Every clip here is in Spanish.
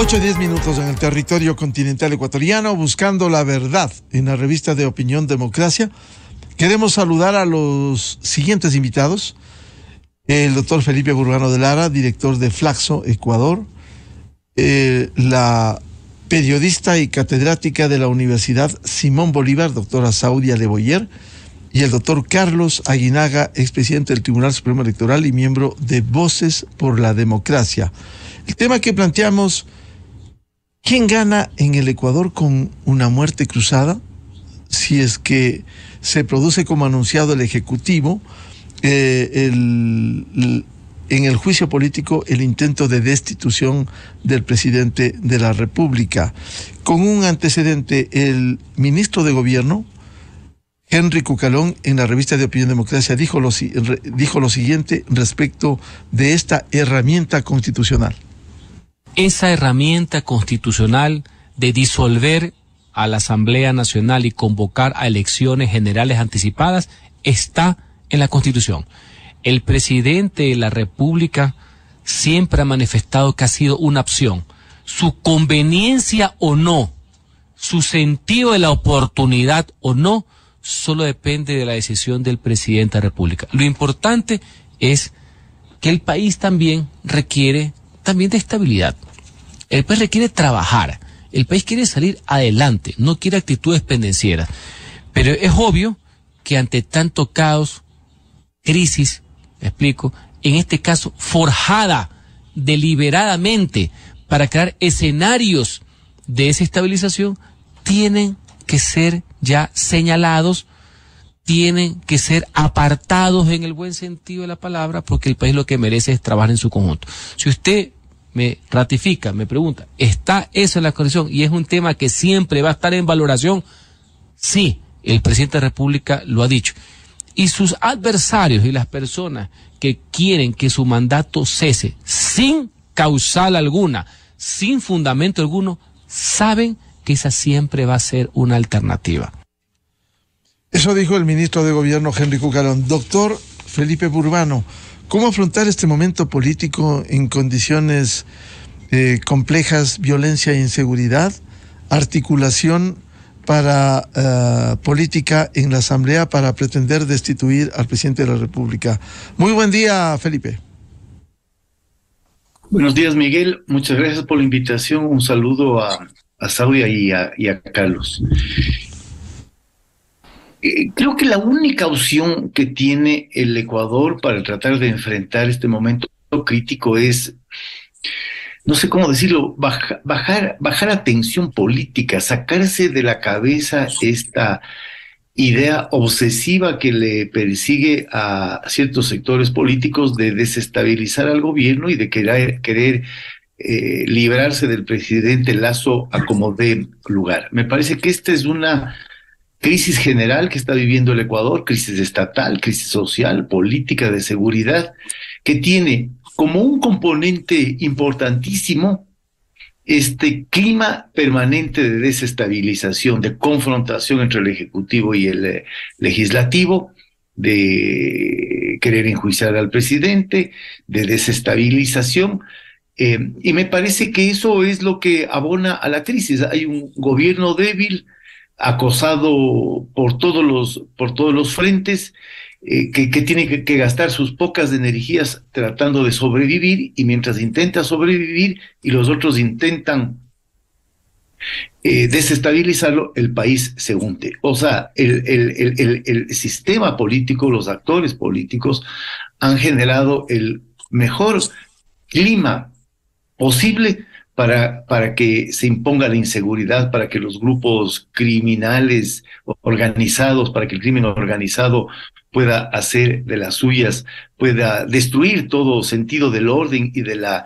8:10 en el territorio continental ecuatoriano, buscando la verdad en la revista de opinión Democracia. Queremos saludar a los siguientes invitados: el doctor Felipe Burbano de Lara, director de Flaxo, Ecuador, la periodista y catedrática de la Universidad Simón Bolívar, doctora Saudia Leboyer, y el doctor Carlos Aguinaga, expresidente del Tribunal Supremo Electoral y miembro de Voces por la Democracia. El tema que planteamos: ¿quién gana en el Ecuador con una muerte cruzada? Si es que se produce como anunciado el Ejecutivo, en el juicio político, el intento de destitución del presidente de la República. Con un antecedente, el ministro de Gobierno, Henry Cucalón, en la revista de Opinión Democracia, dijo lo siguiente respecto de esta herramienta constitucional. Esa herramienta constitucional de disolver a la Asamblea Nacional y convocar a elecciones generales anticipadas está en la Constitución. El presidente de la República siempre ha manifestado que ha sido una opción. Su conveniencia o no, su sentido de la oportunidad o no, solo depende de la decisión del presidente de la República. Lo importante es que el país también requiere de estabilidad. El país requiere trabajar, el país quiere salir adelante, no quiere actitudes pendencieras. Pero es obvio que ante tanto caos, crisis, me explico, en este caso forjada deliberadamente para crear escenarios de desestabilización, tienen que ser ya señalados, tienen que ser apartados en el buen sentido de la palabra, porque el país lo que merece es trabajar en su conjunto. Si usted me ratifica, me pregunta, ¿está eso en la Constitución y es un tema que siempre va a estar en valoración? Sí, el presidente de la República lo ha dicho. Y sus adversarios y las personas que quieren que su mandato cese sin causal alguna, sin fundamento alguno, saben que esa siempre va a ser una alternativa. Eso dijo el ministro de Gobierno, Henry Cucalón. Doctor Felipe Burbano, ¿cómo afrontar este momento político en condiciones complejas, violencia e inseguridad, articulación para política en la Asamblea para pretender destituir al presidente de la República? Muy buen día, Felipe. Buenos días, Miguel. Muchas gracias por la invitación. Un saludo a Saudia y a Carlos. Creo que la única opción que tiene el Ecuador para tratar de enfrentar este momento crítico es, no sé cómo decirlo, bajar la tensión política, sacarse de la cabeza esta idea obsesiva que le persigue a ciertos sectores políticos de desestabilizar al gobierno y de querer librarse del presidente Lasso a como dé lugar. Me parece que esta es una crisis general que está viviendo el Ecuador, crisis estatal, crisis social, política, de seguridad, que tiene como un componente importantísimo este clima permanente de desestabilización, de confrontación entre el Ejecutivo y el Legislativo, de querer enjuiciar al presidente, de desestabilización. Y me parece que eso es lo que abona a la crisis. Hay un gobierno débil, acosado por todos los frentes, que tiene que gastar sus pocas energías tratando de sobrevivir, y mientras intenta sobrevivir y los otros intentan desestabilizarlo, el país se hunde. O sea, el sistema político, los actores políticos han generado el mejor clima posible para que se imponga la inseguridad, para que los grupos criminales organizados, para que el crimen organizado pueda hacer de las suyas, pueda destruir todo sentido del orden y de la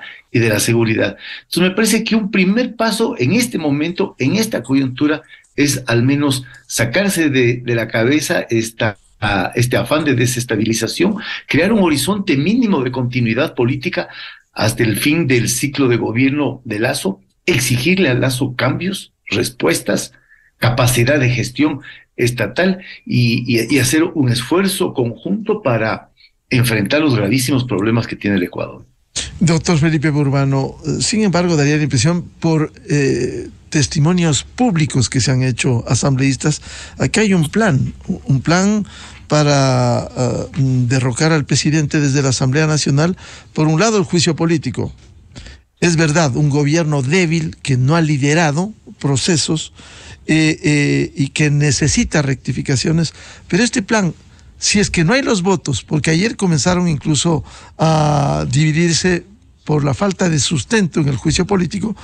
seguridad. Entonces me parece que un primer paso en este momento, en esta coyuntura, es al menos sacarse de la cabeza este afán de desestabilización, crear un horizonte mínimo de continuidad política hasta el fin del ciclo de gobierno de Lasso, exigirle a Lasso cambios, respuestas, capacidad de gestión estatal y hacer un esfuerzo conjunto para enfrentar los gravísimos problemas que tiene el Ecuador. Doctor Felipe Burbano, sin embargo, daría la impresión por testimonios públicos que se han hecho asambleístas, aquí hay un plan para derrocar al presidente desde la Asamblea Nacional. Por un lado, el juicio político. Es verdad, un gobierno débil que no ha liderado procesos y que necesita rectificaciones, pero este plan, si es que no hay los votos, porque ayer comenzaron incluso a dividirse por la falta de sustento en el juicio político,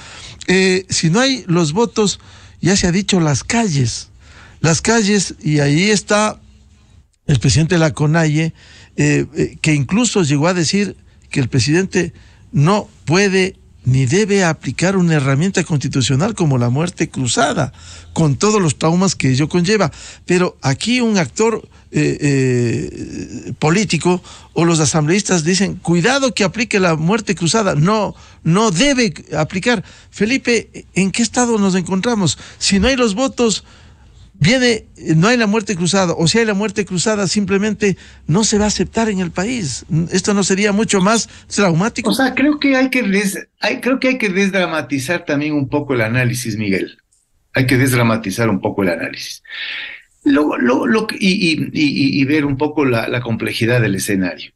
si no hay los votos, ya se ha dicho las calles, y ahí está el presidente de la CONAIE, que incluso llegó a decir que el presidente no puede ni debe aplicar una herramienta constitucional como la muerte cruzada, con todos los traumas que ello conlleva. Pero aquí un actor político o los asambleístas dicen, cuidado que aplique la muerte cruzada, no debe aplicar. Felipe, ¿en qué estado nos encontramos? Si no hay los votos, no hay la muerte cruzada, o si hay la muerte cruzada, simplemente no se va a aceptar en el país. ¿Esto no sería mucho más traumático? O sea, creo que hay que desdramatizar también un poco el análisis, Miguel. Hay que desdramatizar un poco el análisis. Y ver un poco la complejidad del escenario.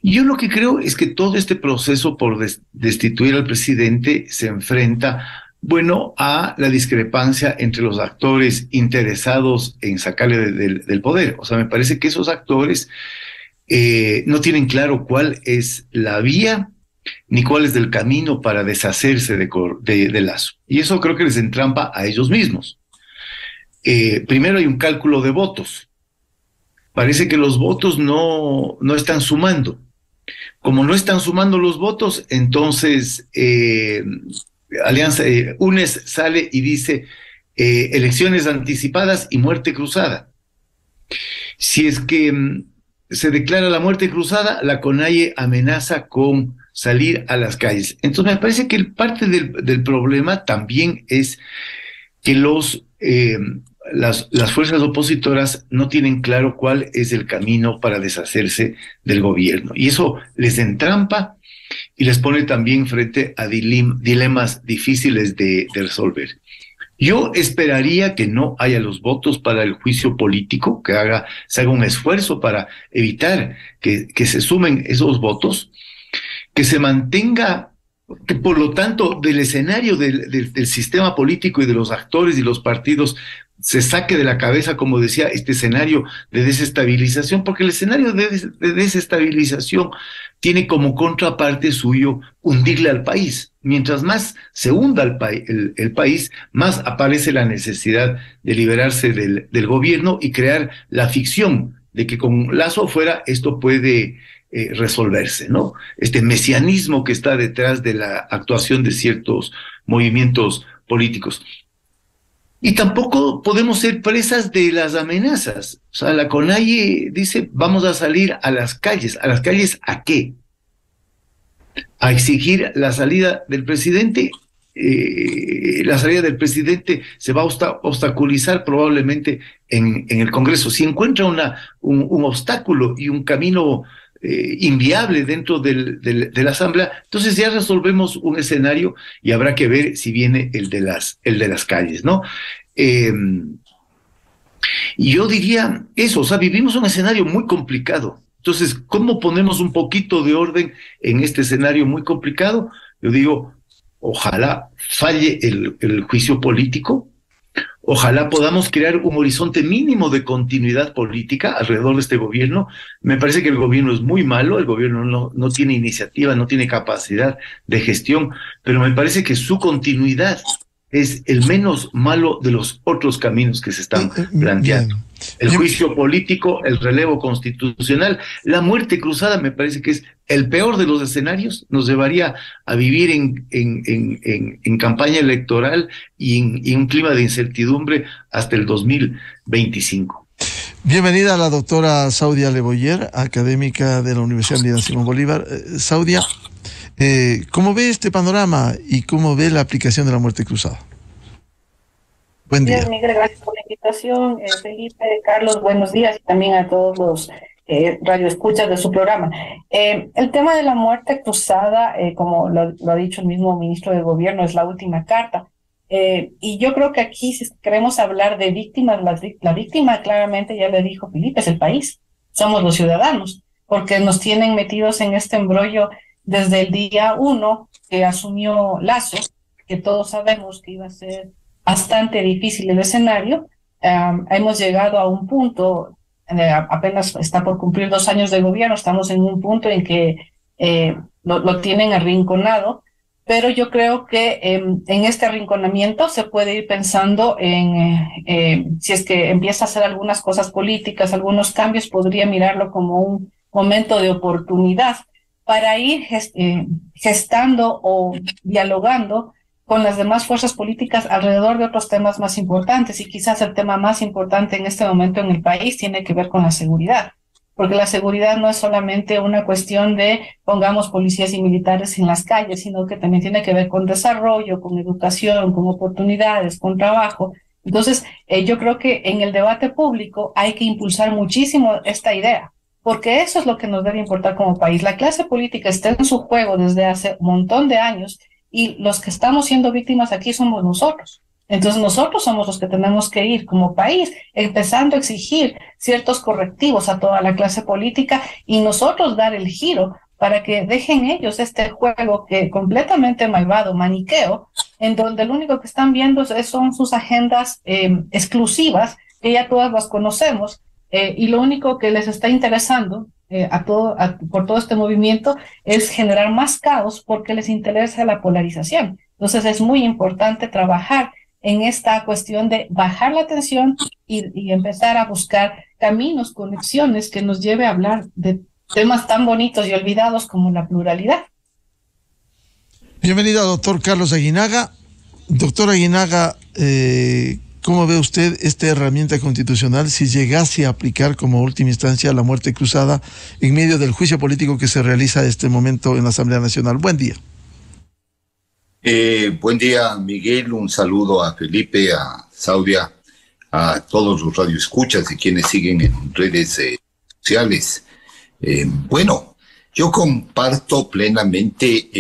Yo lo que creo es que todo este proceso por destituir al presidente se enfrenta, bueno, a la discrepancia entre los actores interesados en sacarle del poder. O sea, me parece que esos actores no tienen claro cuál es la vía ni cuál es el camino para deshacerse de Lazo. Y eso creo que les entrampa a ellos mismos. Primero hay un cálculo de votos. Parece que los votos no están sumando. Como no están sumando los votos, entonces UNES sale y dice elecciones anticipadas y muerte cruzada. Si es que se declara la muerte cruzada, la CONAIE amenaza con salir a las calles. Entonces me parece que parte del problema también es que las fuerzas opositoras no tienen claro cuál es el camino para deshacerse del gobierno. Y eso les entrampa y les pone también frente a dilemas difíciles de resolver. Yo esperaría que no haya los votos para el juicio político, que se haga un esfuerzo para evitar que se sumen esos votos, que se mantenga, que por lo tanto del escenario del sistema político y de los actores y los partidos se saque de la cabeza, como decía, este escenario de desestabilización, porque el escenario de desestabilización tiene como contraparte suyo hundirle al país. Mientras más se hunda el país, más aparece la necesidad de liberarse del gobierno y crear la ficción de que con Lazo fuera esto puede resolverse, ¿no? Este mesianismo que está detrás de la actuación de ciertos movimientos políticos. Y tampoco podemos ser presas de las amenazas. O sea, la CONAIE dice, vamos a salir a las calles. ¿A las calles a qué? A exigir la salida del presidente. La salida del presidente se va a obstaculizar probablemente en el Congreso. Si encuentra un obstáculo y un camino inviable dentro de la Asamblea, entonces ya resolvemos un escenario y habrá que ver si viene el de las calles, ¿no? Y yo diría eso, o sea, vivimos un escenario muy complicado. Entonces, ¿cómo ponemos un poquito de orden en este escenario muy complicado? Yo digo, ojalá falle el juicio político. Ojalá podamos crear un horizonte mínimo de continuidad política alrededor de este gobierno. Me parece que el gobierno es muy malo, el gobierno no tiene iniciativa, no tiene capacidad de gestión, pero me parece que su continuidad es el menos malo de los otros caminos que se están planteando. Bien. El juicio político, el relevo constitucional, la muerte cruzada me parece que es el peor de los escenarios, nos llevaría a vivir en campaña electoral y en un clima de incertidumbre hasta el 2025. Bienvenida a la doctora Saudia Le Boyer, académica de la Universidad Andina Simón Bolívar. Saudia, ¿cómo ve este panorama y cómo ve la aplicación de la muerte cruzada? Buen día. Bien, Miguel, gracias por la invitación. Felipe, Carlos, buenos días y también a todos los radio escucha de su programa. El tema de la muerte cruzada, como lo ha dicho el mismo ministro de Gobierno, es la última carta. Y yo creo que aquí, si queremos hablar de víctimas, la víctima claramente, ya le dijo Felipe, es el país, somos los ciudadanos, porque nos tienen metidos en este embrollo desde el día 1 que asumió Lasso, que todos sabemos que iba a ser bastante difícil el escenario. Hemos llegado a un punto, apenas está por cumplir 2 años de gobierno, estamos en un punto en que lo tienen arrinconado, pero yo creo que en este arrinconamiento se puede ir pensando en, si es que empieza a hacer algunas cosas políticas, algunos cambios, podría mirarlo como un momento de oportunidad para ir gestando o dialogando con las demás fuerzas políticas alrededor de otros temas más importantes, y quizás el tema más importante en este momento en el país tiene que ver con la seguridad, porque la seguridad no es solamente una cuestión de pongamos policías y militares en las calles, sino que también tiene que ver con desarrollo, con educación, con oportunidades, con trabajo. Entonces, yo creo que en el debate público hay que impulsar muchísimo esta idea, porque eso es lo que nos debe importar como país. La clase política está en su juego desde hace un montón de años, y los que estamos siendo víctimas aquí somos nosotros. Entonces nosotros somos los que tenemos que ir como país empezando a exigir ciertos correctivos a toda la clase política, y nosotros dar el giro para que dejen ellos este juego que completamente malvado, maniqueo, en donde lo único que están viendo son sus agendas exclusivas, que ya todas las conocemos, y lo único que les está interesando por todo este movimiento es generar más caos, porque les interesa la polarización. Entonces es muy importante trabajar en esta cuestión de bajar la tensión y empezar a buscar caminos, conexiones que nos lleve a hablar de temas tan bonitos y olvidados como la pluralidad. Bienvenida, doctor Carlos Aguinaga. Doctor Aguinaga, ¿cómo ve usted esta herramienta constitucional si llegase a aplicar como última instancia la muerte cruzada en medio del juicio político que se realiza en este momento en la Asamblea Nacional? Buen día. Buen día, Miguel. Un saludo a Felipe, a Saudia, a todos los radioescuchas y quienes siguen en redes sociales. Bueno, yo comparto plenamente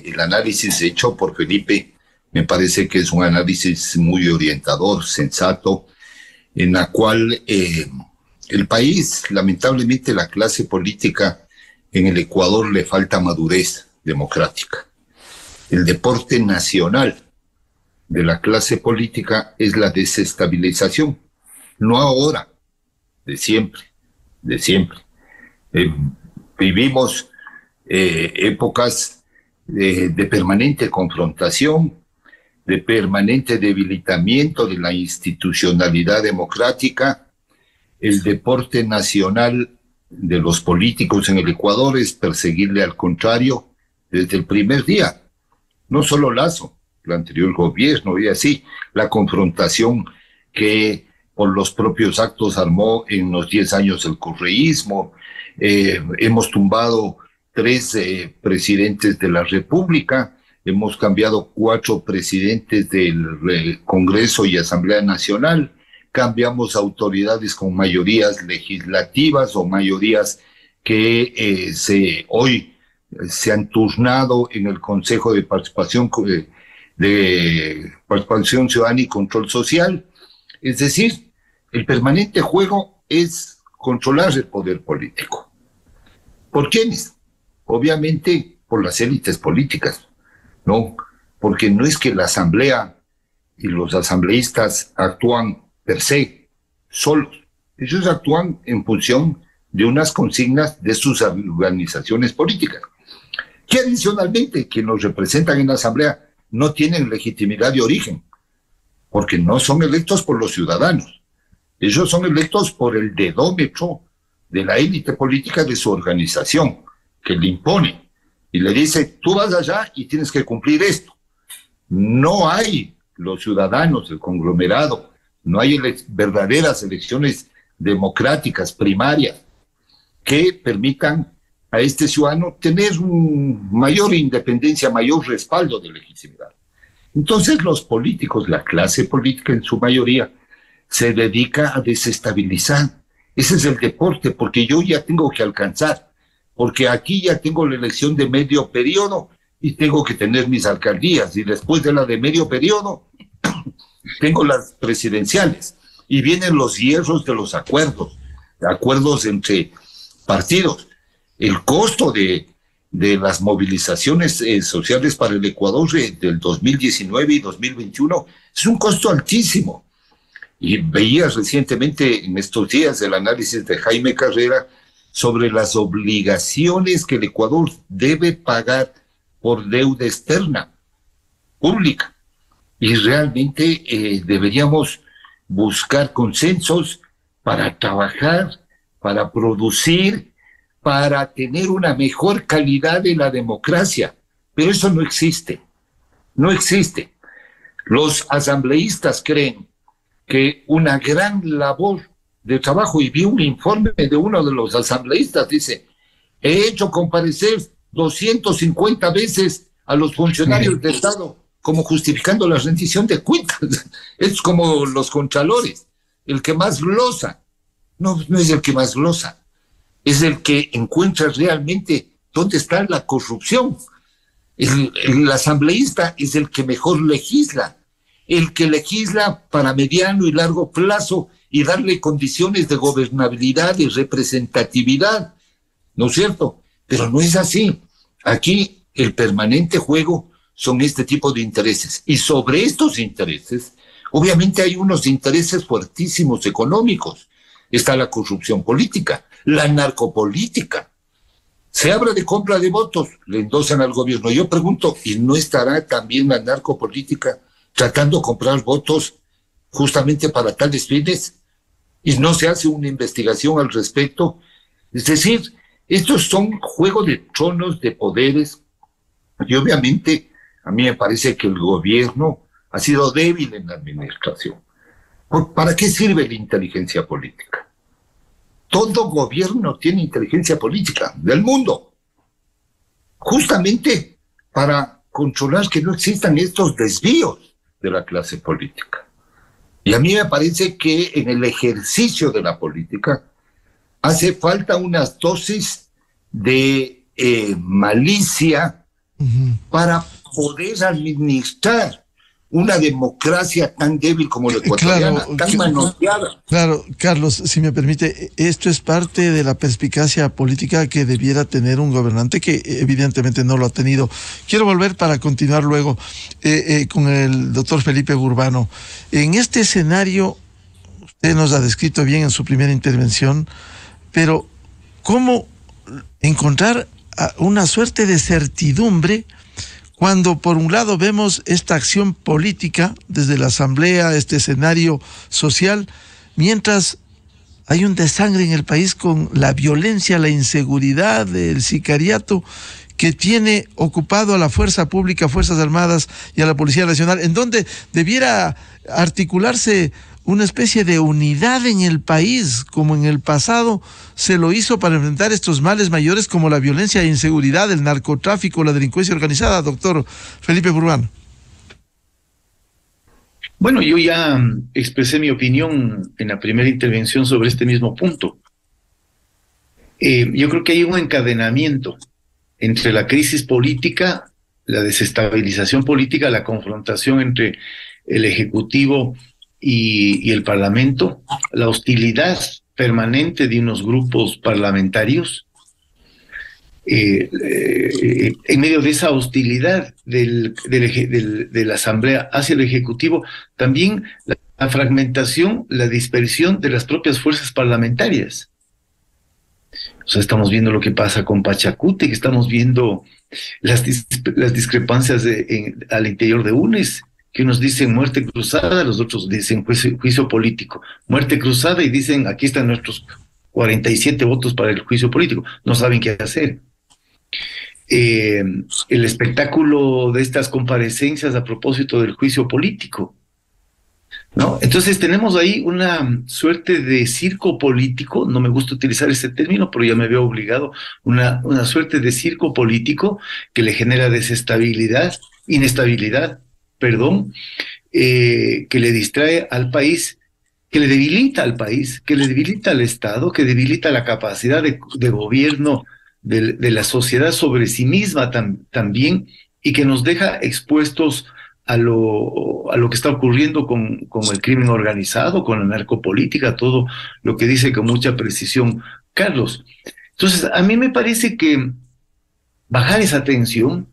el análisis hecho por Felipe. Me parece que es un análisis muy orientador, sensato, en la cual el país, lamentablemente la clase política en el Ecuador le falta madurez democrática. El deporte nacional de la clase política es la desestabilización, no ahora, de siempre, de siempre. Vivimos épocas de permanente confrontación, de permanente debilitamiento de la institucionalidad democrática. El deporte nacional de los políticos en el Ecuador es perseguirle al contrario desde el primer día. No solo Lasso, el anterior gobierno, y así, la confrontación que por los propios actos armó en los 10 años el correísmo. Hemos tumbado 3 presidentes de la República, hemos cambiado 4 presidentes del Congreso y Asamblea Nacional, cambiamos autoridades con mayorías legislativas o mayorías que hoy se han turnado en el Consejo de Participación Ciudadana y Control Social. Es decir, el permanente juego es controlar el poder político. ¿Por quiénes? Obviamente por las élites políticas, ¿no? Porque no es que la Asamblea y los asambleístas actúan per se, solos. Ellos actúan en función de unas consignas de sus organizaciones políticas, que adicionalmente quienes nos representan en la Asamblea no tienen legitimidad de origen, porque no son electos por los ciudadanos. Ellos son electos por el dedómetro de la élite política de su organización, que le impone y le dice, tú vas allá y tienes que cumplir esto. No hay los ciudadanos, el conglomerado, no hay verdaderas elecciones democráticas primarias que permitan a este ciudadano tener mayor independencia, mayor respaldo de legitimidad. Entonces los políticos, la clase política en su mayoría, se dedica a desestabilizar Ese es el deporte, porque yo ya tengo que alcanzar, porque aquí ya tengo la elección de medio periodo y tengo que tener mis alcaldías, y después de la de medio periodo tengo las presidenciales, y vienen los hierros de los acuerdos entre partidos. El costo de las movilizaciones sociales para el Ecuador del 2019 y 2021 es un costo altísimo. Y veía recientemente en estos días el análisis de Jaime Carrera sobre las obligaciones que el Ecuador debe pagar por deuda externa, pública. Y realmente deberíamos buscar consensos para trabajar, para producir, para tener una mejor calidad de la democracia. Pero eso no existe, no existe. Los asambleístas creen que una gran labor de trabajo, y vi un informe de uno de los asambleístas, dice, he hecho comparecer 250 veces a los funcionarios de Estado, como justificando la rendición de cuentas. Es como los contralores, el que más glosa. No, no es el que más glosa, es el que encuentra realmente dónde está la corrupción. El asambleísta es el que mejor legisla, el que legisla para mediano y largo plazo y darle condiciones de gobernabilidad y representatividad, ¿no es cierto? Pero no es así. Aquí el permanente juego son este tipo de intereses. Y sobre estos intereses, obviamente hay unos intereses fuertísimos económicos. Está la corrupción política, la narcopolítica. Se habla de compra de votos, le endosan al gobierno. Yo pregunto, ¿y no estará también la narcopolítica tratando de comprar votos justamente para tales fines? Y no se hace una investigación al respecto. Es decir, estos son juegos de tronos, de poderes. Y obviamente a mí me parece que el gobierno ha sido débil en la administración. ¿Para qué sirve la inteligencia política? Todo gobierno tiene inteligencia política del mundo, justamente para controlar que no existan estos desvíos de la clase política. Y a mí me parece que en el ejercicio de la política hace falta unas dosis de malicia para poder administrar una democracia tan débil como la ecuatoriana, claro, tan manoseada. Claro, Carlos, si me permite, esto es parte de la perspicacia política que debiera tener un gobernante que evidentemente no lo ha tenido. Quiero volver para continuar luego con el doctor Felipe Burbano. En este escenario, usted nos ha descrito bien en su primera intervención, pero ¿cómo encontrar una suerte de certidumbre cuando por un lado vemos esta acción política desde la Asamblea, este escenario social, mientras hay un desangre en el país con la violencia, la inseguridad, el sicariato que tiene ocupado a la fuerza pública, Fuerzas Armadas y a la Policía Nacional, en donde debiera articularse una especie de unidad en el país, como en el pasado se lo hizo para enfrentar estos males mayores como la violencia e inseguridad, el narcotráfico, la delincuencia organizada, doctor Felipe Burbano. Bueno, yo ya expresé mi opinión en la primera intervención sobre este mismo punto. Yo creo que hay un encadenamiento entre la crisis política, la desestabilización política, la confrontación entre el Ejecutivo y el Parlamento, la hostilidad permanente de unos grupos parlamentarios. En medio de esa hostilidad de la Asamblea hacia el Ejecutivo, también la fragmentación, la dispersión de las propias fuerzas parlamentarias. O sea, estamos viendo lo que pasa con Pachacuti, que estamos viendo las discrepancias al interior de UNES, que unos dicen muerte cruzada, los otros dicen juicio político. Muerte cruzada y dicen, aquí están nuestros 47 votos para el juicio político. No saben qué hacer. El espectáculo de estas comparecencias a propósito del juicio político, ¿no? Entonces tenemos ahí una suerte de circo político, no me gusta utilizar ese término, pero ya me veo obligado, una suerte de circo político que le genera inestabilidad, que le distrae al país, que le debilita al país, que le debilita al Estado, que debilita la capacidad de gobierno de la sociedad sobre sí misma también, y que nos deja expuestos a lo que está ocurriendo con el crimen organizado, con la narcopolítica, todo lo que dice con mucha precisión Carlos. Entonces, a mí me parece que bajar esa tensión,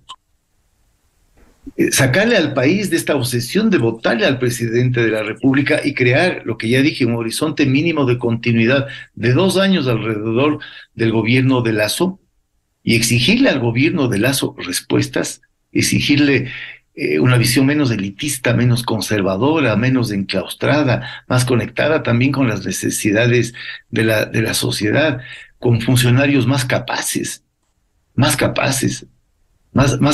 sacarle al país de esta obsesión de votarle al presidente de la República y crear, lo que ya dije, un horizonte mínimo de continuidad de 2 años alrededor del gobierno de Lasso, y exigirle al gobierno de Lasso respuestas, exigirle una visión menos elitista, menos conservadora, menos enclaustrada, más conectada también con las necesidades de la sociedad, con funcionarios más capaces, más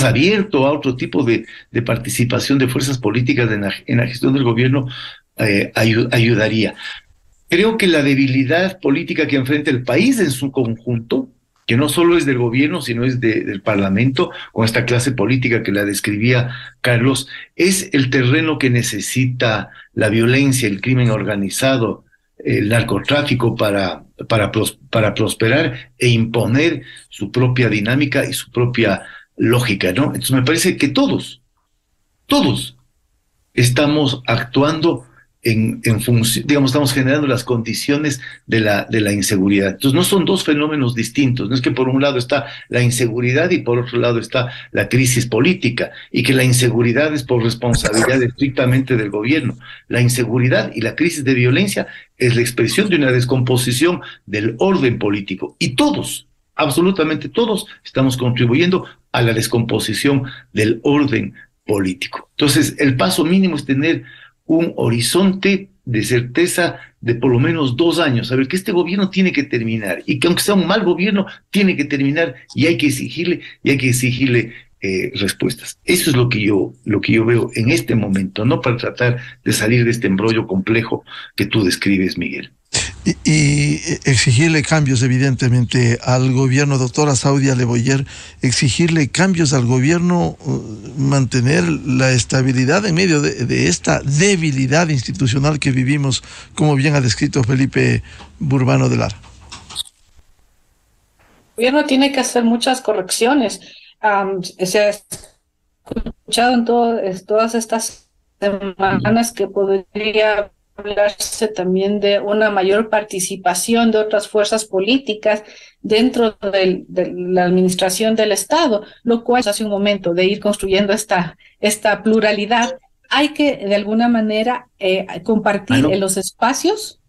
abierto a otro tipo de participación de fuerzas políticas en la gestión del gobierno, ayudaría. Creo que la debilidad política que enfrenta el país en su conjunto, que no solo es del gobierno, sino es del Parlamento, con esta clase política que la describía Carlos, es el terreno que necesita la violencia, el crimen organizado, el narcotráfico para prosperar e imponer su propia dinámica y su propia lógica, ¿no? Entonces me parece que todos estamos actuando en función, digamos, estamos generando las condiciones de la inseguridad. Entonces no son dos fenómenos distintos, no es que por un lado está la inseguridad y por otro lado está la crisis política, y que la inseguridad es por responsabilidad estrictamente del gobierno. La inseguridad y la crisis de violencia es la expresión de una descomposición del orden político, y todos, absolutamente todos, estamos contribuyendo a la descomposición del orden político. Entonces, el paso mínimo es tener un horizonte de certeza de por lo menos 2 años, saber que este gobierno tiene que terminar, y que aunque sea un mal gobierno, tiene que terminar, y hay que exigirle respuestas. Eso es lo que yo veo en este momento, no para tratar de salir de este embrollo complejo que tú describes, Miguel. Y exigirle cambios, evidentemente, al gobierno, doctora Saudia Le Boyer, exigirle cambios al gobierno, mantener la estabilidad en medio de esta debilidad institucional que vivimos, como bien ha descrito Felipe Burbano de Lara. El gobierno tiene que hacer muchas correcciones. Se ha escuchado en todas estas semanas que podría hablarse también de una mayor participación de otras fuerzas políticas dentro de la administración del Estado, lo cual hace un momento de ir construyendo esta pluralidad. Hay que de alguna manera compartir los espacios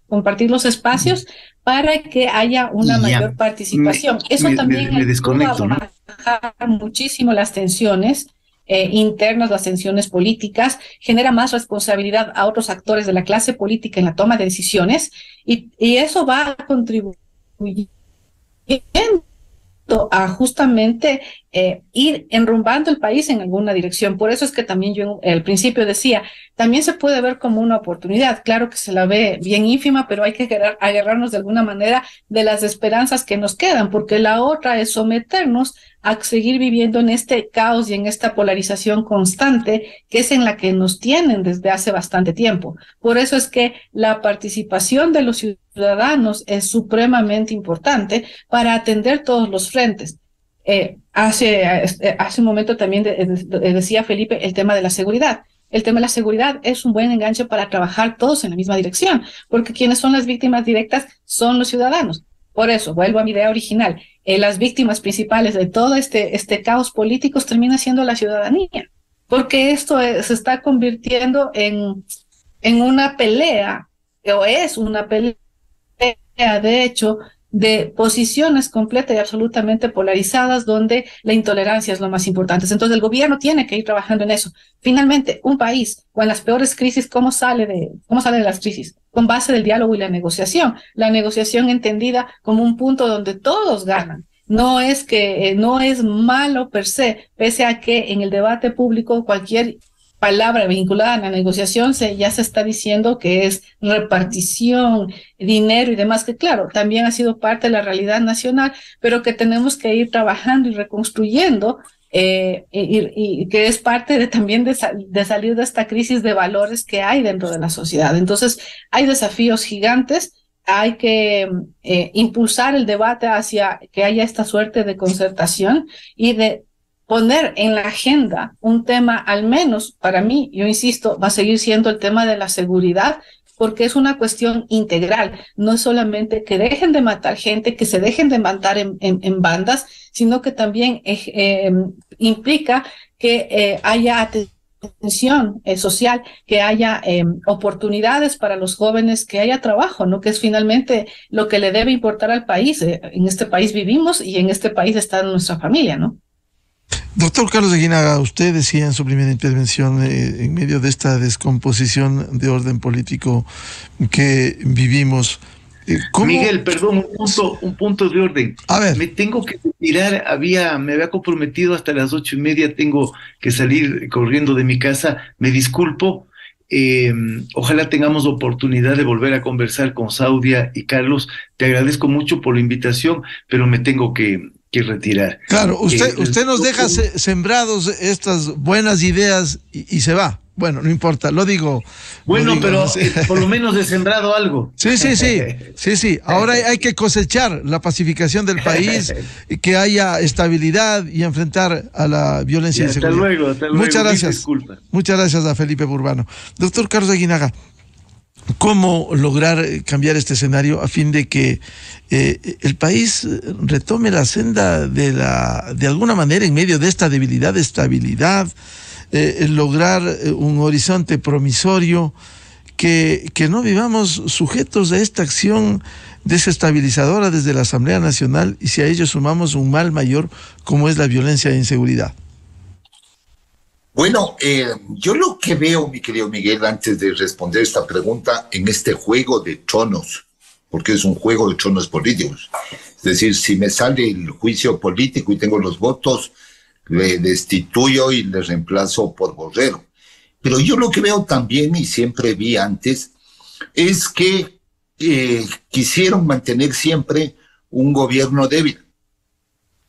para que haya una mayor participación. Eso también ayuda a bajar muchísimo las tensiones internas, las tensiones políticas, genera más responsabilidad a otros actores de la clase política en la toma de decisiones, y eso va a contribuir a justamente ir enrumbando el país en alguna dirección. Por eso es que también yo al principio decía, también se puede ver como una oportunidad. Claro que se la ve bien ínfima, pero hay que agarrarnos de alguna manera de las esperanzas que nos quedan, porque la otra es someternos a seguir viviendo en este caos y en esta polarización constante que es en la que nos tienen desde hace bastante tiempo. Por eso es que la participación de los ciudadanos es supremamente importante para atender todos los frentes. Hace un momento también decía Felipe el tema de la seguridad. El tema de la seguridad es un buen enganche para trabajar todos en la misma dirección, porque quienes son las víctimas directas son los ciudadanos. Por eso, vuelvo a mi idea original, las víctimas principales de todo este caos político termina siendo la ciudadanía, porque esto se está convirtiendo en una pelea, o es una pelea, de hecho, de posiciones completas y absolutamente polarizadas, donde la intolerancia es lo más importante. Entonces el gobierno tiene que ir trabajando en eso. Finalmente, un país con las peores crisis, ¿cómo sale de las crisis? Con base del diálogo y la negociación entendida como un punto donde todos ganan. No es malo per se, pese a que en el debate público cualquier palabra vinculada a la negociación ya se está diciendo que es repartición, dinero y demás, que claro, también ha sido parte de la realidad nacional, pero que tenemos que ir trabajando y reconstruyendo y que es parte también de salir de esta crisis de valores que hay dentro de la sociedad. Entonces, hay desafíos gigantes. Hay que impulsar el debate hacia que haya esta suerte de concertación y de poner en la agenda un tema, al menos para mí, yo insisto, va a seguir siendo el tema de la seguridad, porque es una cuestión integral. No es solamente que dejen de matar gente, que se dejen de matar en bandas, sino que también implica que haya atención social, que haya oportunidades para los jóvenes, que haya trabajo, ¿no? Que es finalmente lo que le debe importar al país. En este país vivimos y en este país está nuestra familia, ¿no? Doctor Carlos Aguinaga, usted decía en su primera intervención, en medio de esta descomposición de orden político que vivimos, ¿cómo? Miguel, perdón, un punto de orden. A ver. Me tengo que retirar, me había comprometido hasta las 8:30, tengo que salir corriendo de mi casa, me disculpo. Ojalá tengamos oportunidad de volver a conversar con Saudia y Carlos. Te agradezco mucho por la invitación, pero me tengo que retirar. Claro, usted nos deja sembrados estas buenas ideas y se va. Bueno, no importa, lo digo. Bueno, pero no sé. por lo menos he sembrado algo. Sí. Ahora hay que cosechar la pacificación del país, que haya estabilidad y enfrentar a la violencia y inseguridad. Hasta luego. Muchas gracias. Muchas gracias a Felipe Burbano. Doctor Carlos Aguinaga, ¿cómo lograr cambiar este escenario a fin de que el país retome la senda de alguna manera en medio de esta debilidad, de estabilidad, lograr un horizonte promisorio, que no vivamos sujetos a esta acción desestabilizadora desde la Asamblea Nacional, y si a ello sumamos un mal mayor como es la violencia e inseguridad? Bueno, yo lo que veo, mi querido Miguel, antes de responder esta pregunta, en este juego de tronos, porque es un juego de tronos políticos. Es decir, si me sale el juicio político y tengo los votos, le destituyo y le reemplazo por Borrero. Pero yo lo que veo también, y siempre vi antes, es que quisieron mantener siempre un gobierno débil,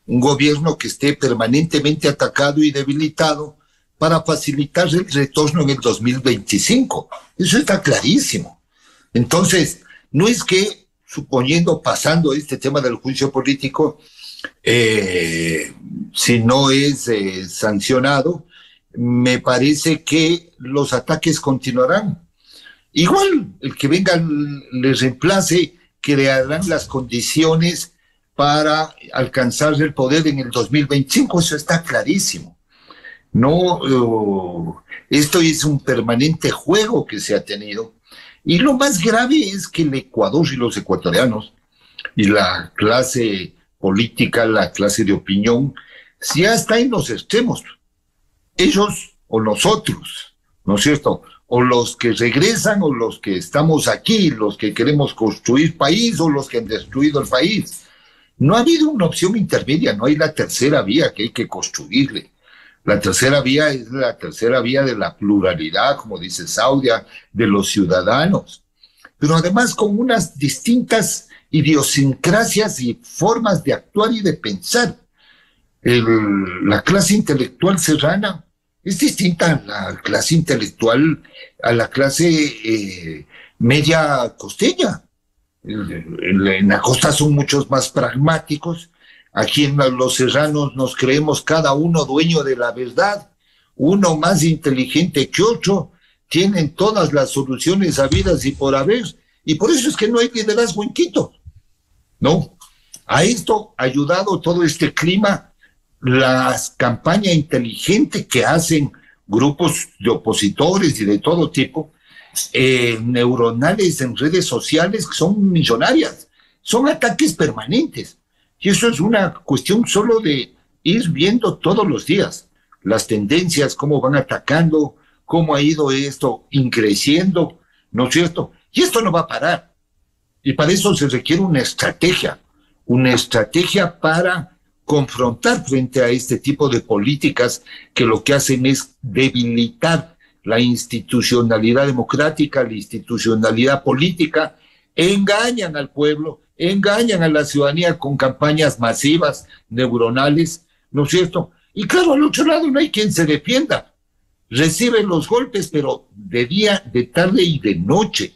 un gobierno que esté permanentemente atacado y debilitado, para facilitar el retorno en el 2025. Eso está clarísimo. Entonces, no es que, pasando este tema del juicio político, si no es sancionado, me parece que los ataques continuarán. Igual, el que venga les reemplace, crearán las condiciones para alcanzar el poder en el 2025. Eso está clarísimo. No, esto es un permanente juego que se ha tenido. Y lo más grave es que el Ecuador y los ecuatorianos y la clase política, la clase de opinión, ya está en los extremos. Ellos o nosotros, ¿no es cierto? O los que regresan o los que estamos aquí, los que queremos construir país o los que han destruido el país. No ha habido una opción intermedia, no hay la tercera vía que hay que construirle. La tercera vía es la tercera vía de la pluralidad, como dice Saudia, de los ciudadanos, pero además con unas distintas idiosincrasias y formas de actuar y de pensar. La clase intelectual serrana es distinta a la clase intelectual, a la clase media costeña. En la costa son muchos más pragmáticos. Aquí en los serranos nos creemos cada uno dueño de la verdad, uno más inteligente que otro, tienen todas las soluciones habidas y por haber, y por eso es que no hay liderazgo en Quito, ¿no? A esto ha ayudado todo este clima, la campaña inteligente que hacen grupos de opositores y de todo tipo, neuronales en redes sociales que son millonarias, son ataques permanentes. Y eso es una cuestión solo de ir viendo todos los días las tendencias, cómo van atacando, cómo ha ido esto increciendo, ¿no es cierto? Y esto no va a parar. Y para eso se requiere una estrategia para confrontar frente a este tipo de políticas que lo que hacen es debilitar la institucionalidad democrática, la institucionalidad política, engañan al pueblo, engañan a la ciudadanía con campañas masivas, neuronales, ¿no es cierto? Y claro, al otro lado no hay quien se defienda. Reciben los golpes, pero de día, de tarde y de noche.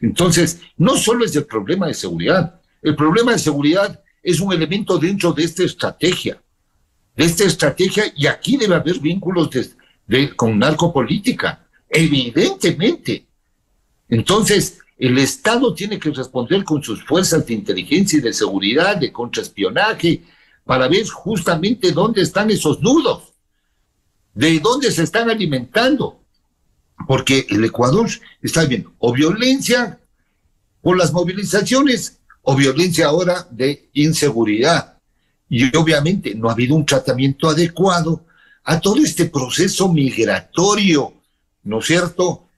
Entonces, no solo es el problema de seguridad. El problema de seguridad es un elemento dentro de esta estrategia. Y aquí debe haber vínculos con narcopolítica, evidentemente. Entonces, el Estado tiene que responder con sus fuerzas de inteligencia y de seguridad, de contraespionaje, para ver justamente dónde están esos nudos, de dónde se están alimentando. Porque el Ecuador está viendo o violencia por las movilizaciones o violencia ahora de inseguridad. Y obviamente no ha habido un tratamiento adecuado a todo este proceso migratorio, ¿no es cierto?,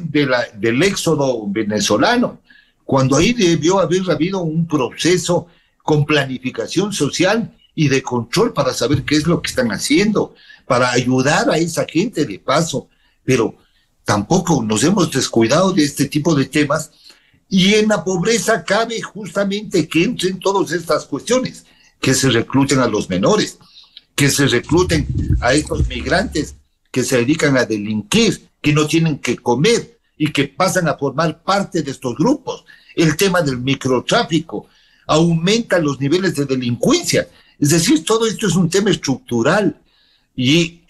del éxodo venezolano, cuando ahí debió haber habido un proceso con planificación social y de control para saber qué es lo que están haciendo, para ayudar a esa gente de paso, pero tampoco nos hemos descuidado de este tipo de temas, y en la pobreza cabe justamente que entren todas estas cuestiones, que se recluten a los menores, que se recluten a estos migrantes que se dedican a delinquir, que no tienen que comer y que pasan a formar parte de estos grupos. El tema del microtráfico aumenta los niveles de delincuencia. Es decir, todo esto es un tema estructural y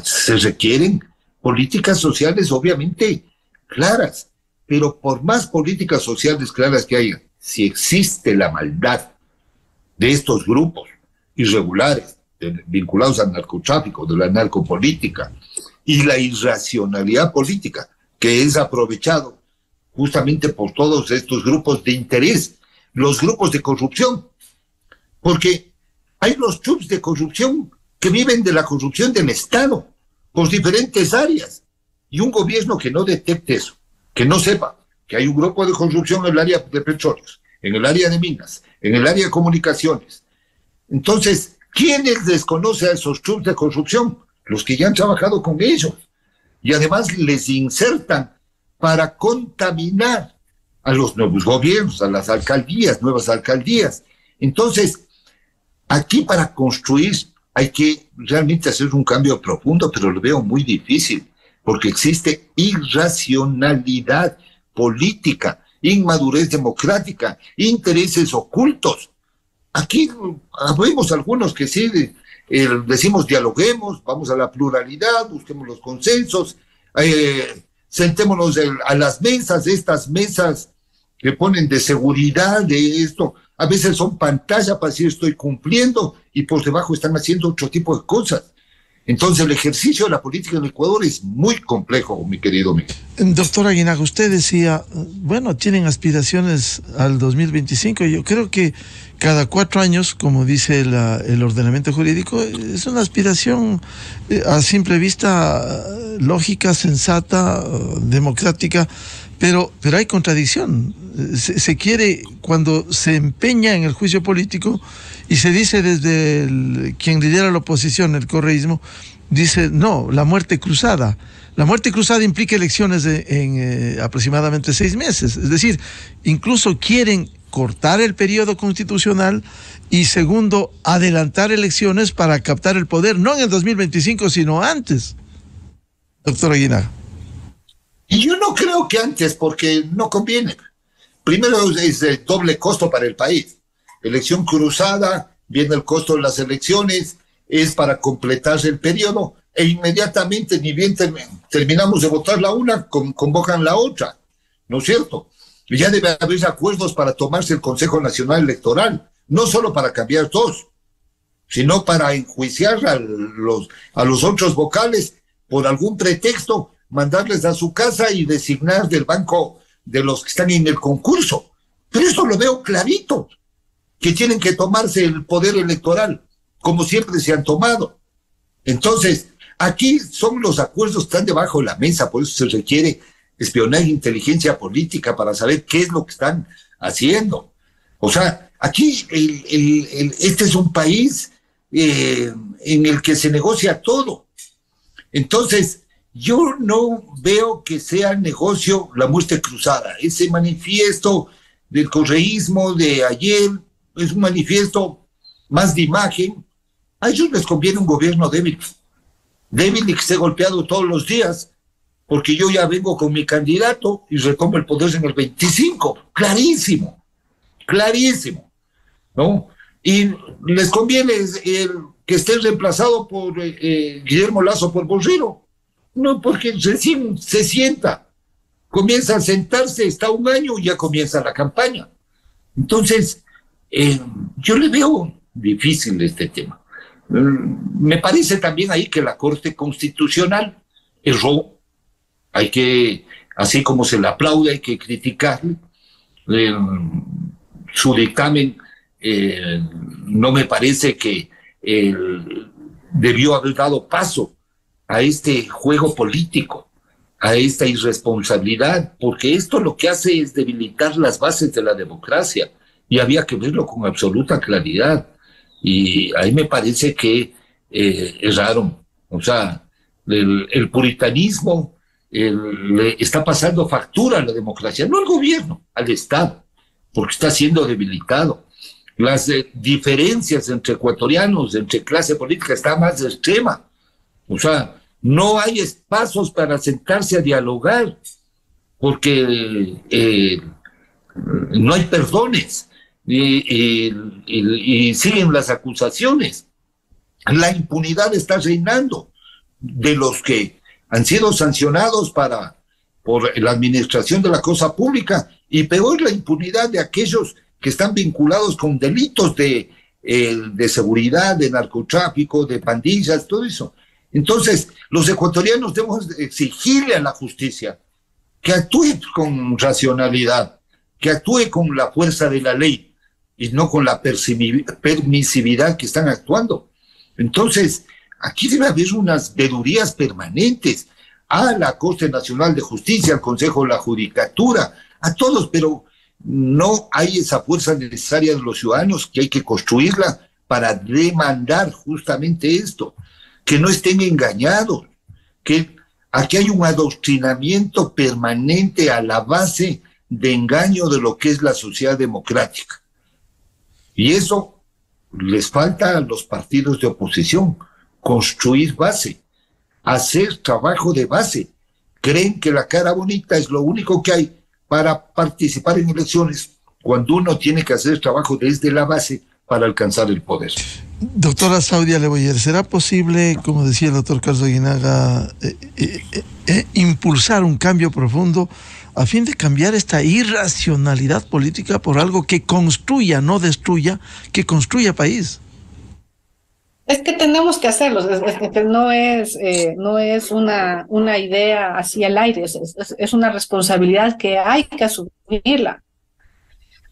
se requieren políticas sociales obviamente claras, pero por más políticas sociales claras que haya, si existe la maldad de estos grupos irregulares vinculados al narcotráfico, de la narcopolítica y la irracionalidad política que es aprovechado justamente por todos estos grupos de interés, los grupos de corrupción, porque hay los clubes de corrupción que viven de la corrupción del Estado por diferentes áreas, y un gobierno que no detecte eso, que no sepa que hay un grupo de corrupción en el área de petróleos, en el área de minas, en el área de comunicaciones. Entonces, ¿quiénes desconocen a esos clubes de corrupción? Los que ya han trabajado con ellos. Y además les insertan para contaminar a los nuevos gobiernos, a las alcaldías, nuevas alcaldías. Entonces, aquí para construir hay que realmente hacer un cambio profundo, pero lo veo muy difícil, porque existe irracionalidad política, inmadurez democrática, intereses ocultos. Aquí vemos algunos que sí decimos dialoguemos, vamos a la pluralidad, busquemos los consensos, sentémonos a las mesas, estas mesas que ponen de seguridad de esto, a veces son pantalla para decir estoy cumpliendo y por debajo están haciendo otro tipo de cosas. Entonces el ejercicio de la política en Ecuador es muy complejo, mi querido Miguel. Doctor Aguinaga, usted decía, bueno, tienen aspiraciones al 2025. Yo creo que cada 4 años, como dice el ordenamiento jurídico, es una aspiración a simple vista lógica, sensata, democrática, pero hay contradicción. Se quiere, cuando se empeña en el juicio político, y se dice desde quien lidera la oposición, el correísmo, dice, no, la muerte cruzada. La muerte cruzada implica elecciones en aproximadamente 6 meses. Es decir, incluso quieren cortar el periodo constitucional y, segundo, adelantar elecciones para captar el poder, no en el 2025, sino antes. Doctor Aguinaga. Y yo no creo que antes, porque no conviene. Primero es el doble costo para el país. Elección cruzada, viene el costo de las elecciones, es para completarse el periodo, e inmediatamente, ni bien terminamos de votar la una, convocan la otra, ¿no es cierto? Y ya debe haber acuerdos para tomarse el Consejo Nacional Electoral, no solo para cambiar dos, sino para enjuiciar a los otros vocales por algún pretexto, mandarles a su casa y designar del banco de los que están en el concurso. Pero eso lo veo clarito, que tienen que tomarse el poder electoral, como siempre se han tomado. Entonces, aquí son los acuerdos que están debajo de la mesa, por eso se requiere espionaje e inteligencia política para saber qué es lo que están haciendo. O sea, aquí este es un país en el que se negocia todo. Entonces, yo no veo que sea negocio la muerte cruzada. Ese manifiesto del correísmo de ayer es un manifiesto más de imagen. A ellos les conviene un gobierno débil y que esté golpeado todos los días, porque yo ya vengo con mi candidato y retomo el poder en el 25. Clarísimo, ¿no? Y les conviene que esté reemplazado por Guillermo Lasso por Borrero. No, porque recién se sienta, comienza a sentarse, está un año y ya comienza la campaña. Entonces, yo le veo difícil este tema. Me parece también ahí que la Corte Constitucional erró. Hay que, así como se le aplaude, hay que criticarle. Su dictamen no me parece que debió haber dado paso a este juego político, a esta irresponsabilidad, porque esto lo que hace es debilitar las bases de la democracia, y había que verlo con absoluta claridad. Y ahí me parece que erraron. O sea, el puritanismo le está pasando factura a la democracia, no al gobierno, al Estado, porque está siendo debilitado. Las diferencias entre ecuatorianos, entre clase política, está más extrema. O sea, no hay espacios para sentarse a dialogar, porque no hay perdones. Y siguen las acusaciones. La impunidad está reinando de los que han sido sancionados por la administración de la cosa pública, y peor, la impunidad de aquellos que están vinculados con delitos de seguridad, de narcotráfico, de pandillas, todo eso. Entonces, los ecuatorianos debemos exigirle a la justicia que actúe con racionalidad, que actúe con la fuerza de la ley, y no con la permisividad que están actuando. Entonces, aquí debe haber unas vedurías permanentes a la Corte Nacional de Justicia, al Consejo de la Judicatura, a todos, pero no hay esa fuerza necesaria de los ciudadanos, que hay que construirla para demandar justamente esto, que no estén engañados, que aquí hay un adoctrinamiento permanente a la base de engaño de lo que es la sociedad democrática. Y eso les falta a los partidos de oposición, construir base, hacer trabajo de base. Creen que la cara bonita es lo único que hay para participar en elecciones, cuando uno tiene que hacer trabajo desde la base para alcanzar el poder. Doctora Saudia Leboyer, ¿será posible, como decía el doctor Carlos Aguinaga, impulsar un cambio profundo a fin de cambiar esta irracionalidad política por algo que construya, no destruya, que construya país? Es que tenemos que hacerlo, no es una idea así al aire, es una responsabilidad que hay que asumirla,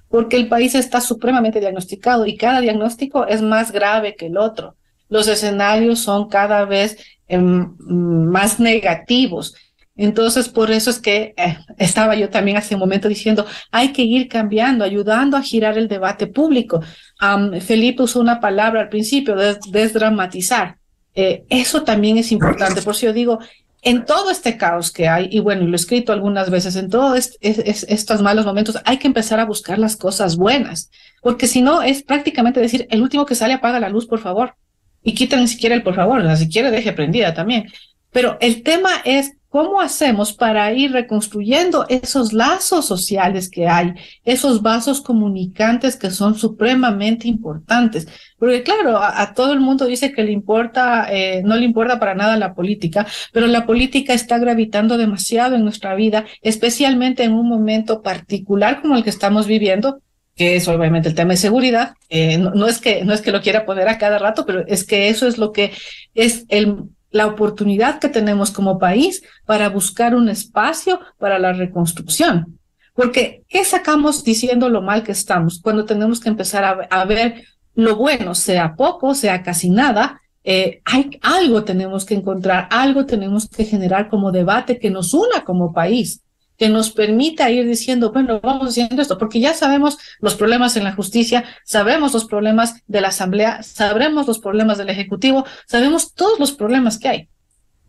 porque el país está supremamente diagnosticado y cada diagnóstico es más grave que el otro. Los escenarios son cada vez más negativos. Entonces, por eso es que estaba yo también hace un momento diciendo, hay que ir cambiando, ayudando a girar el debate público. Felipe usó una palabra al principio, desdramatizar. Eso también es importante. Por eso yo digo, en todo este caos que hay, y bueno, lo he escrito algunas veces, en todos estos malos momentos, hay que empezar a buscar las cosas buenas, porque si no es prácticamente decir, el último que sale apaga la luz, por favor, y quita ni siquiera el por favor, ni siquiera deje prendida también. Pero el tema es cómo hacemos para ir reconstruyendo esos lazos sociales que hay, esos vasos comunicantes que son supremamente importantes. Porque claro, a todo el mundo dice que le importa, no le importa para nada la política, pero la política está gravitando demasiado en nuestra vida, especialmente en un momento particular como el que estamos viviendo, que es obviamente el tema de seguridad. No es que lo quiera poner a cada rato, pero es que eso es lo que es la oportunidad que tenemos como país para buscar un espacio para la reconstrucción. Porque, ¿qué sacamos diciendo lo mal que estamos cuando tenemos que empezar a ver lo bueno, sea poco, sea casi nada? Algo tenemos que encontrar, algo tenemos que generar como debate que nos una como país, que nos permita ir diciendo, bueno, vamos haciendo esto, porque ya sabemos los problemas en la justicia, sabemos los problemas de la Asamblea, sabemos los problemas del Ejecutivo, sabemos todos los problemas que hay,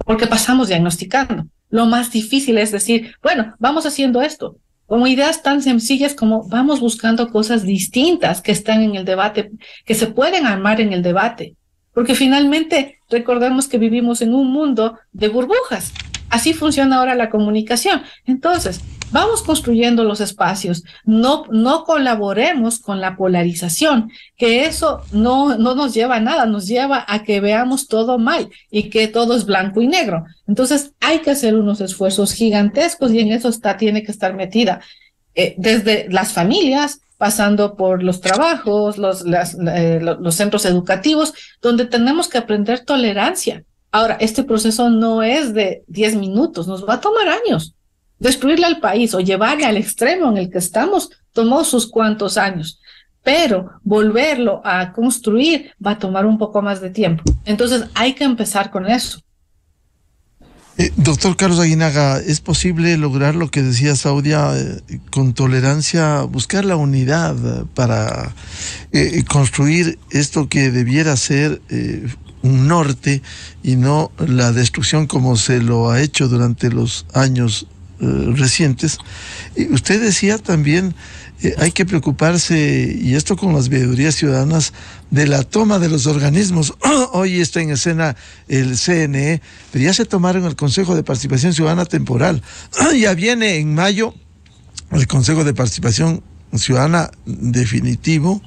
porque pasamos diagnosticando. Lo más difícil es decir, bueno, vamos haciendo esto, como ideas tan sencillas como vamos buscando cosas distintas que están en el debate, que se pueden armar en el debate. porque finalmente recordemos que vivimos en un mundo de burbujas. Así funciona ahora la comunicación. Entonces, vamos construyendo los espacios, no colaboremos con la polarización, que eso no nos lleva a nada, nos lleva a que veamos todo mal y que todo es blanco y negro. Entonces, hay que hacer unos esfuerzos gigantescos y en eso tiene que estar metida desde las familias, pasando por los trabajos, los centros educativos, donde tenemos que aprender tolerancia. Ahora, este proceso no es de 10 minutos, nos va a tomar años. Destruirle al país o llevarle al extremo en el que estamos tomó sus cuantos años, pero volverlo a construir va a tomar un poco más de tiempo. Entonces hay que empezar con eso. Doctor Carlos Aguinaga, ¿es posible lograr lo que decía Saudia con tolerancia, buscar la unidad para construir esto que debiera ser un norte y no la destrucción como se lo ha hecho durante los años recientes? Usted decía también, hay que preocuparse, y esto con las veedurías ciudadanas, de la toma de los organismos. Hoy está en escena el CNE, pero ya se tomaron el Consejo de Participación Ciudadana Temporal. Ya viene en mayo el Consejo de Participación Ciudadana Definitivo,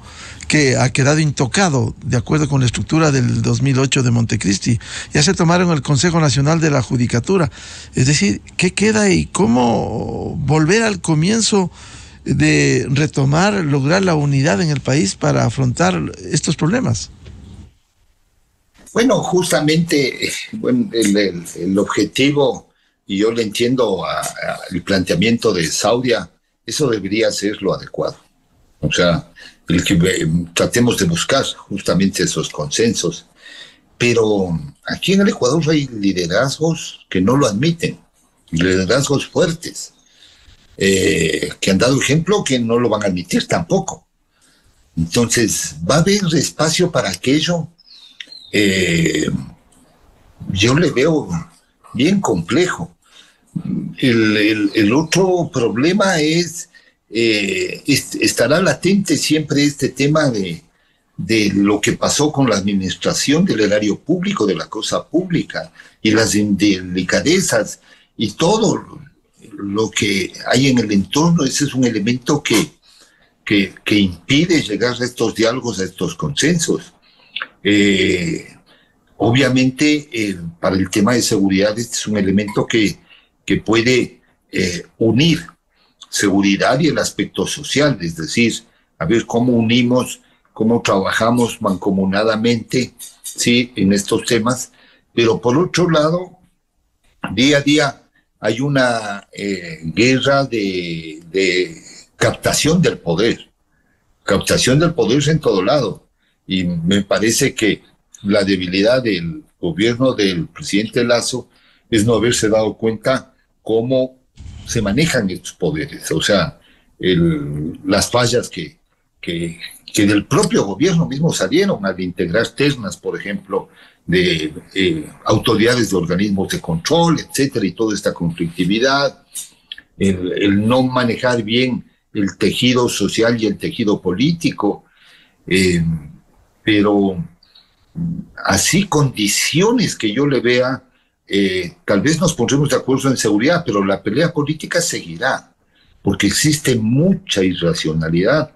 que ha quedado intocado de acuerdo con la estructura del 2008 de Montecristi. Ya se tomaron el Consejo Nacional de la Judicatura. Es decir, ¿qué queda ahí? ¿Cómo volver al comienzo de retomar, lograr la unidad en el país para afrontar estos problemas? Bueno, justamente el objetivo, y yo le entiendo el planteamiento de Saudia, eso debería ser lo adecuado. O sea, el que tratemos de buscar justamente esos consensos. Pero aquí en el Ecuador hay liderazgos que no lo admiten, liderazgos fuertes, que han dado ejemplo que no lo van a admitir tampoco. Entonces, va a haber espacio para aquello. Yo le veo bien complejo. El otro problema es, estará latente siempre este tema de lo que pasó con la administración del erario público, de la cosa pública, y las delicadezas, y todo lo que hay en el entorno. Ese es un elemento que impide llegar a estos diálogos, a estos consensos. Obviamente, para el tema de seguridad, este es un elemento que puede unir seguridad y el aspecto social, es decir, a ver cómo unimos, cómo trabajamos mancomunadamente, ¿sí?, en estos temas. Pero por otro lado, día a día hay una guerra de captación del poder en todo lado, y me parece que la debilidad del gobierno del presidente Lasso es no haberse dado cuenta cómo se manejan estos poderes, o sea, las fallas que del propio gobierno mismo salieron al integrar ternas, por ejemplo, de autoridades de organismos de control, etcétera, y toda esta conflictividad, el no manejar bien el tejido social y el tejido político, pero así condiciones que yo le vea, tal vez nos pondremos de acuerdo en seguridad, pero la pelea política seguirá, porque existe mucha irracionalidad.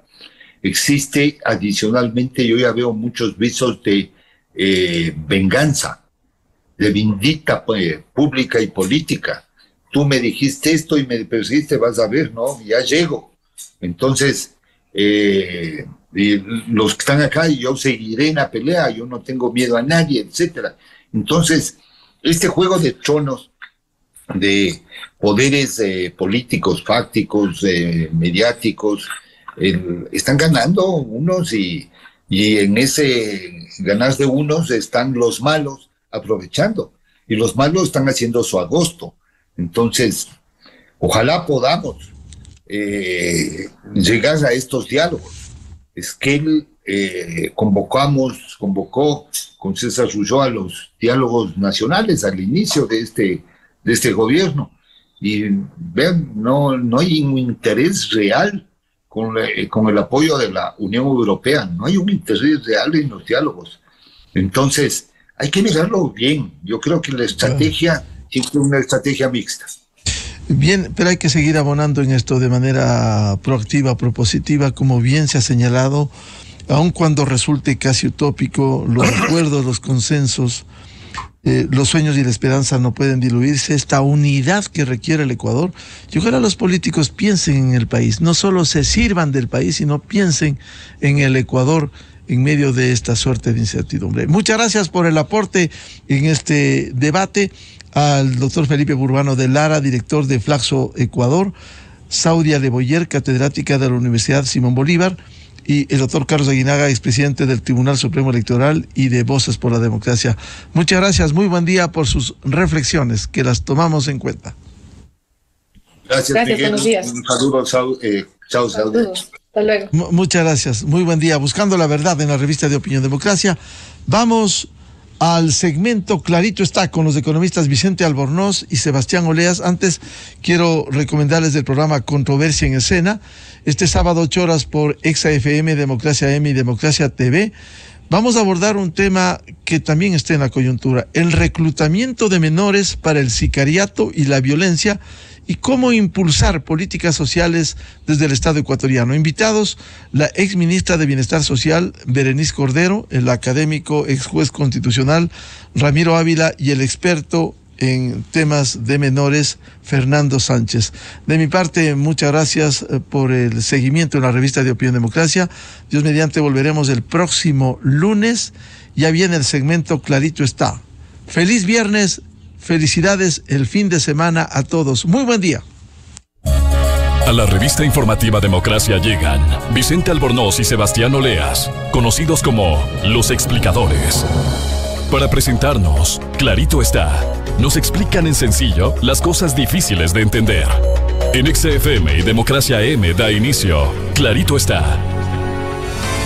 Existe adicionalmente, yo ya veo muchos visos de venganza, de vindicta pública y política. Tú me dijiste esto y me perseguiste, vas a ver, ¿no? Ya llego. Entonces, los que están acá, y yo seguiré en la pelea, yo no tengo miedo a nadie, etcétera. Entonces, este juego de tronos, de poderes políticos, fácticos, mediáticos, están ganando unos, y en ese ganar de unos están los malos aprovechando, y los malos están haciendo su agosto. Entonces, ojalá podamos llegar a estos diálogos. Esquel convocó con César Rulló a los diálogos nacionales al inicio de este gobierno, y vean, no hay un interés real con el apoyo de la Unión Europea, no hay un interés real en los diálogos. Entonces, hay que mirarlo bien. Yo creo que la estrategia es una estrategia mixta. Bien, pero hay que seguir abonando en esto de manera proactiva, propositiva, como bien se ha señalado, aun cuando resulte casi utópico, los acuerdos, los consensos, los sueños y la esperanza no pueden diluirse. Esta unidad que requiere el Ecuador, y ojalá los políticos piensen en el país, no solo se sirvan del país, sino piensen en el Ecuador en medio de esta suerte de incertidumbre. Muchas gracias por el aporte en este debate al doctor Felipe Burbano de Lara, director de Flaxo Ecuador, Saudia de Boyer, catedrática de la Universidad Simón Bolívar, y el doctor Carlos Aguinaga, expresidente del Tribunal Supremo Electoral y de Voces por la Democracia. Muchas gracias, muy buen día por sus reflexiones, que las tomamos en cuenta. Gracias Miguel. Buenos días. Un saludo, chao, Saudia. Hasta luego. Muchas gracias, muy buen día. Buscando la verdad en la revista de Opinión Democracia. Vamos al segmento Clarito Está con los economistas Vicente Albornoz y Sebastián Oleas. Antes quiero recomendarles el programa Controversia en Escena, este sábado 8 horas por Exa FM, Democracia M y Democracia TV. Vamos a abordar un tema que también está en la coyuntura: el reclutamiento de menores para el sicariato y la violencia, y cómo impulsar políticas sociales desde el Estado ecuatoriano. Invitados, la ex ministra de Bienestar Social, Berenice Cordero, el académico ex juez constitucional, Ramiro Ávila, y el experto en temas de menores, Fernando Sánchez. De mi parte, muchas gracias por el seguimiento en la revista de Opinión Democracia. Dios mediante, volveremos el próximo lunes. Ya viene el segmento Clarito Está. Feliz viernes. Felicidades el fin de semana a todos. Muy buen día. A la revista informativa Democracia llegan Vicente Albornoz y Sebastián Oleas, conocidos como Los Explicadores. Para presentarnos, Clarito Está, nos explican en sencillo las cosas difíciles de entender. En XFM y Democracia M da inicio Clarito Está.